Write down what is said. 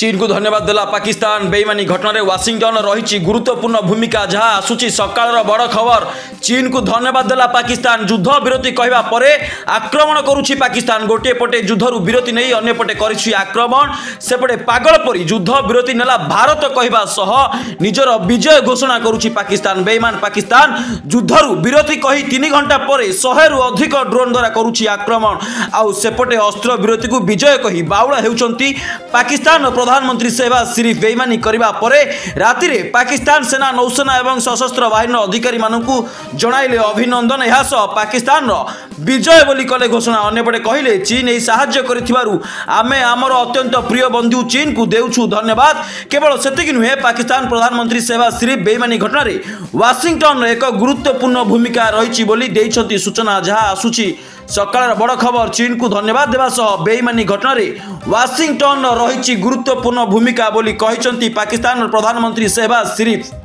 चीन को धन्यवाद देला पाकिस्तान बेईमानी घटना रे वाशिंगटन रही गुरुत्वपूर्ण भूमिका जहाँ आसूची सकाळ बड़ खबर। चीन को धन्यवाद देला पाकिस्तान युद्ध विरति कहवा परे आक्रमण करुछि पाकिस्तान। गोटे पटे युद्धरु विरति नहीं अन्य पटे करिछि आक्रमण। सेपटे पागल परी युद्ध विरति नेला भारत कहवा सह निजर विजय घोषणा करुछि पाकिस्तान। बेईमान पाकिस्तान युद्धरु विरति कही 3 घंटा पर 100 रु अधिक ड्रोन द्वारा करुछि आक्रमण। आउ सेपटे अस्त्र विरति को विजय कही बाउला हेउचंती पाकिस्तान प्रधानमंत्री शहबाज शरीफ। बेईमानी करबा परे राति रे पाकिस्तान सेना नौसेना एवं सशस्त्र बाहिनी अधिकारी मानकू जणाइले अभिनंदन। यह पाकिस्तान विजय बोली कले घोषणा। अन्यपटे कहले चीन यही साहाय्य करिथिबारु आमे आमर अत्यंत प्रिय बंधु चीन को देउछु धन्यवाद। केवल सेतिक नुहे पाकिस्तान प्रधानमंत्री शहबाज शरीफ बेईमानी घटना रे वाशिंगटन एक गुरुत्वपूर्ण भूमिका रही बोली देइछंती सूचना। जहाँ आसुची सकाळ बड़ खबर। चीन को धन्यवाद देवा सह बेईमानी घटना रे वाशिंगटन रही गुरुत्वपूर्ण भूमिका बोली कहिसंती पाकिस्तान प्रधानमंत्री शहबाज शरीफ।